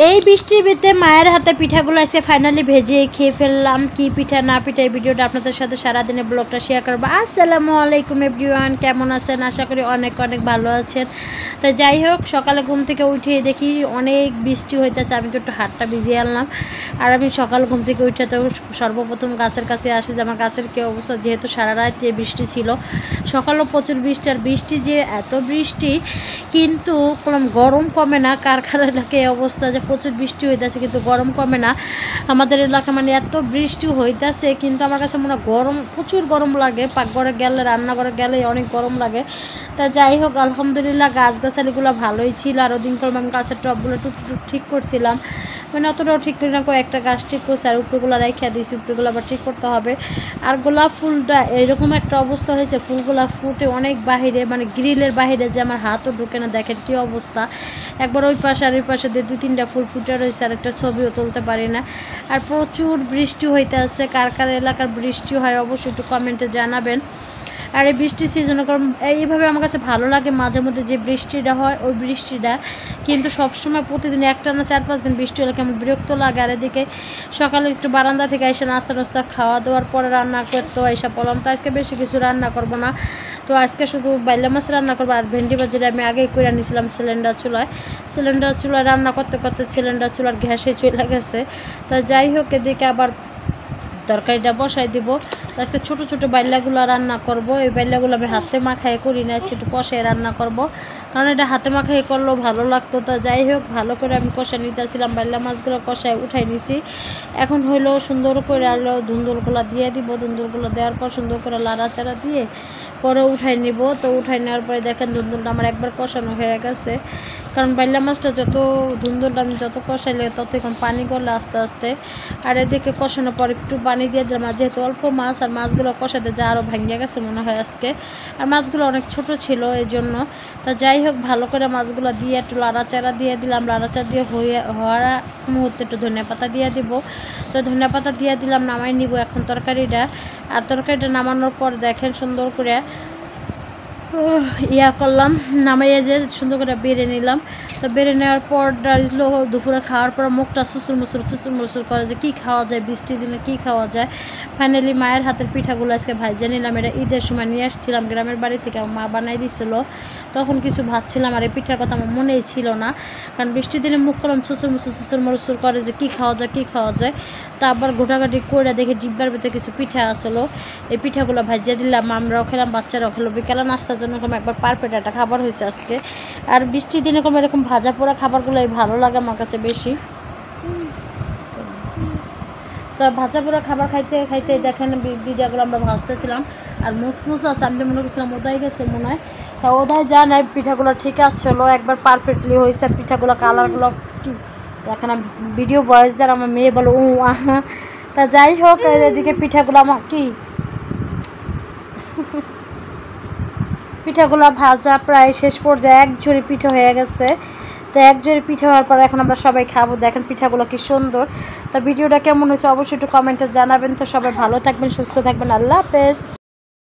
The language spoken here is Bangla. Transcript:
এই বৃষ্টির ভিতরে মায়ের হাতে পিঠাগুলো এসে ফাইনালি ভেজে খেয়ে ফেললাম। কি পিঠা না পিঠা এই ভিডিওটা আপনাদের সাথে সারাদিনের ব্লগটা শেয়ার করবো। আসসালামু আলাইকুম এভরিওয়ান, কেমন আছেন? আশা করি অনেক অনেক ভালো আছেন। তো যাই হোক, সকালে ঘুম থেকে উঠে দেখি অনেক বৃষ্টি হইতেছে। আমি তো একটু হাতটা ভিজিয়ে আনলাম। আর আমি সকাল ঘুম থেকে উঠে তো সর্বপ্রথম গাছের কাছে আসি যে আমার গাছের কী অবস্থা, যেহেতু সারা রাত বৃষ্টি ছিল, সকালেও প্রচুর বৃষ্টি। আর বৃষ্টি যে এত বৃষ্টি, কিন্তু কোনো গরম কমে না। কার এলাকায় অবস্থা যে প্রচুর বৃষ্টি হইতেছে কিন্তু গরম কমে না। আমাদের এলাকা মানে এত বৃষ্টি হইতেছে, কিন্তু আমার কাছে মনে হয় গরম, প্রচুর গরম লাগে। পাকঘরে গেলে, রান্নাঘরে গেলে অনেক গরম লাগে। তা যাই হোক, আলহামদুলিল্লাহ গাছগাছালিগুলো ভালোই ছিল। আর ওদিন করে আমি গাছের টবগুলো টুকটুক ঠিক করছিলাম, মানে অতটাও ঠিক করি না, একটা গাছ ঠিক করছে আর উপরেগুলো রেখে দিয়েছি, উপরেগুলো আবার ঠিক করতে হবে। আর গোলাপ ফুলটা এরকম একটা অবস্থা হয়েছে, ফুলগুলা ফুটে অনেক বাহিরে, মানে গ্রিলের বাহিরে, যে আমার হাতও ঢুকে না। দেখেন কী অবস্থা, একবার ওই পাশে আর ওই পাশে দিয়ে 2-3টা ফুল ফুটে রয়েছে, আর একটা ছবিও তুলতে পারি না। আর প্রচুর বৃষ্টি হইতে আছে। কার এলাকার বৃষ্টি হয় অবশ্যই একটু কমেন্টে জানাবেন। আর এই বৃষ্টির সিজনে, কারণ এইভাবে আমার কাছে ভালো লাগে মাঝে মধ্যে যে বৃষ্টিটা হয়, ওই বৃষ্টিটা। কিন্তু সবসময় প্রতিদিন একটানা 4-5 দিন বৃষ্টি হলে কেমন বিরক্ত লাগে। আর এদিকে সকালে একটু বারান্দা থেকে এসে নাস্তা খাওয়া দাওয়ার পরে রান্না করতে এসে পড়লাম। তো আজকে বেশি কিছু রান্না করব না, তো আজকে শুধু বাইলা মাছ রান্না করবো। আর ভেন্ডি ভাজিটা আমি আগেই করে নিয়েছিলাম সিলিন্ডার চুলায় রান্না করতে করতে সিলিন্ডার চুলার গ্যাসে চলে গেছে। তো যাই হোক, এদিকে আবার তরকারিটা বসাই দিব। তো আজকে ছোটো ছোটো বাইলাগুলো রান্না করব। এই বাইলাগুলো আমি হাতে মাখায় করি না, আজকে একটু কষায় রান্না করব, কারণ এটা হাতে মাখায় করলেও ভালো লাগতো। তো যাই হোক, ভালো করে আমি কষায় নিতেছিলাম, বাইলা মাছগুলো কষায় উঠাই নিছি। এখন হইলো সুন্দর করে আলো ধুন্দুলগুলো দিয়ে দিব। ধুন্দুলগুলো দেওয়ার পর সুন্দর করে লাড়াচাড়া দিয়ে পরে উঠাই নিব। তো উঠাই নেওয়ার পরে দেখেন ধুন্দুলটা আমার একবার কষানো হয়ে গেছে। কারণ বাইলা মাছটা যত ধুন্দুলটা আমি যত কষাইলে তত এখন পানি করলে আস্তে আস্তে। আর এদিকে কষানোর পর একটু পানি দিয়ে দিলাম, আর যেহেতু অল্প মাছ, আর মাছগুলো কষাতে যা আরও ভেঙে গেছে মনে হয় আজকে। আর মাছগুলো অনেক ছোট ছিল এই জন্য। তা যাই হোক, ভালো করে মাছগুলো দিয়ে একটু লাড়াচাড়া দিয়ে দিলাম। লাড়াচাড়া দিয়ে হওয়ার মুহূর্তে একটু ধনিয়া পাতা দিয়ে দিব। তো ধনিয়া পাতা দিয়ে দিলাম, নামাই নিব এখন তরকারিটা। আর তরকারিটা নামানোর পর দেখেন সুন্দর করে করলাম, নামাইয়ে যে সুন্দর করে বেড়ে নিলাম। তো বেড়ে নেওয়ার পর দুপুরে খাওয়ার পর মুখটা সুসুর মুসুর করে যে কী খাওয়া যায় বৃষ্টির দিনে, কী খাওয়া যায়। ফাইনালি মায়ের হাতের পিঠাগুলো আজকে ভাইজা নিলাম। এটা ঈদের সময় নিয়ে আসছিলাম গ্রামের বাড়ি থেকে, আমার মা বানাই দিছিল। তখন কিছু ভাবছিলাম, আর এই পিঠার কথা আমার মনেই ছিল না, কারণ বৃষ্টির দিনে মুখ করলাম সুসুর মুসুর করে যে কী খাওয়া যায়। তারপর ঘোটাঘাটি করে দেখে ডিব্বার ভিতরে কিছু পিঠা আসলো। এই পিঠাগুলো ভাজিয়ে দিলাম, আমরাও খেলাম, বাচ্চারাও খেলো। বিকেলে নাস্তার জন্য একবার পারফেক্ট একটা খাবার হয়েছে আজকে। আর বৃষ্টির দিনে এরকম ভাজা পোড়া খাবারগুলোই ভালো লাগে আমার কাছে বেশি। তো ভাজা পোড়া খাবার খাইতে দেখেন ভিডিওগুলো আমরা ভাজতেছিলাম। আর মুসমুস আছে, আমি তো মনে করছিলাম ওদাই গেছে মনে হয়। তা ওদায় যা নাই, পিঠাগুলো ঠিক আছে হলো, একবার পারফেক্টলি হয়েছে। আর পিঠাগুলো কালারগুলো কি দেখেন, ভিডিও ভয়েস দ্বারা আমার মেয়ে বলো ও আহা। তা যাই হোক, এদিকে পিঠাগুলো আমার পিঠাগুলো ভাজা প্রায় শেষ পর্যায়ে, এক ঝুড়ি পিঠা হয়ে গেছে। তো এক ঝুড়ি পিঠা হওয়ার পর এখন আমরা সবাই খাবো। দেখেন পিঠাগুলো কি সুন্দর। তো ভিডিওটা কেমন হয়েছে অবশ্যই একটু কমেন্টে জানাবেন। তো সবাই ভালো থাকবেন, সুস্থ থাকবেন। আল্লাহ হাফেজ।